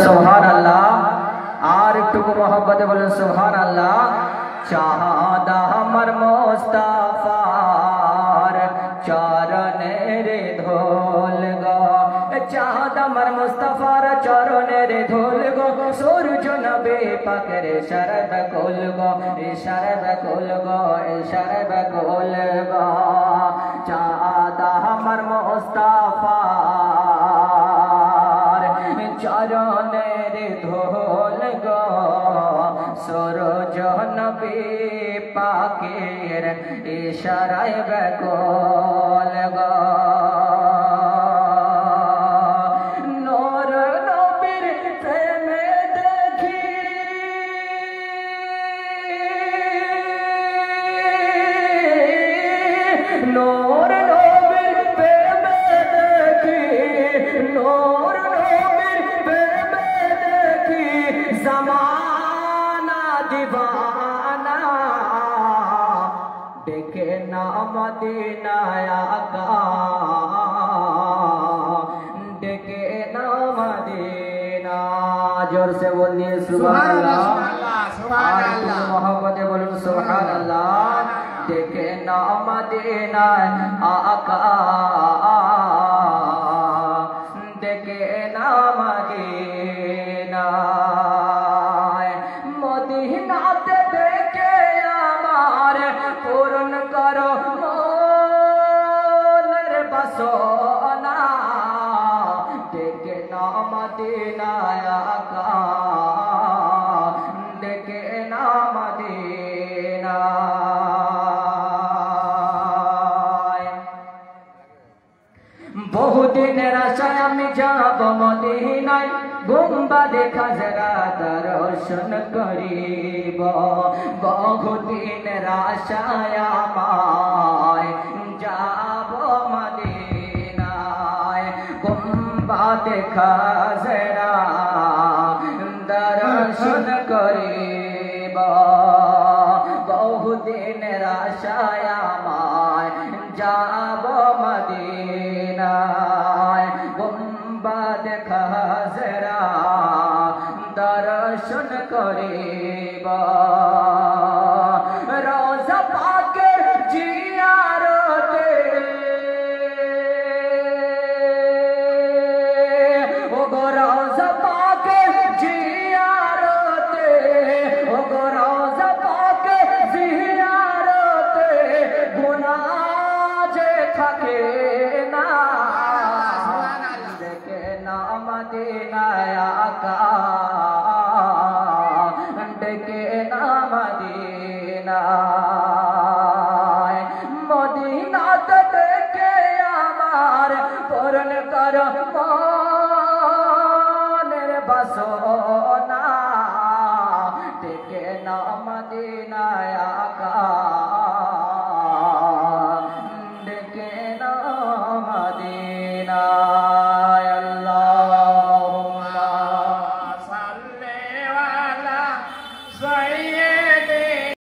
সুবহানাল্লাহ। আর একটু মোহব্বতে বলেন সুবহানাল্লাহ। চাঁদ আমার মুস্তাফার চরণের ধুল গো, চাঁদ আমার মুস্তাফার চরণের ধুল গো, সূর্য নবী পাকের শরব কুল গো, শরব কুল গো, শরব কুল গো। চাঁদ আমার মুস্তাফার চরণের ধুল গো, সূরজ নবী পাকের ইশারায় বেকুল গো। নূর নবীর প্রেমে দেখি নূর নবীর প্রেমে দেখি, নূর নবীর প্রেমে দেখি জামানা দিবানা, ডেকে না মদিনায় আকা, ডেকে না মদিনা। জোর से बोलिए सुभानअल्लाह, सुभानअल्लाह, मोहब्बते बोलूं सुभानअल्लाह। ডেকে না মদিনায় আকা, ডেকে না মদিনায়। মদিনাতে ডেকে আমার পূরণ করো মনের বাসনা, ডেকে না মদিনায় আকা, ডেকে না মদিনায়। বহুদিনের আশায় আমি যাব মদিনায়, গুম্বাদে খাজরা দর্শন করিব। বহুদিনের আশায় আমায় যাব মদিনায়, গুম্বাদে খাজরা দর্শন করিব। বহুদিনের আশায় আমায় যাব মদিনায়, গুম্বাদ খাজরা দর্শন করিব। রোজা পাকের জিয়ারতে ও গো, রোজা পাকের জিয়ারতে ও গো, রোজা পাকের জিয়ারতে গুনাহ যে থাকে না, ডেকে না মদিনায় আকা, ডেকে না মদিনায়। মদিনাতে ডেকে আমার পূরণ কর মনের বাসনা, ডেকে না মদিনায়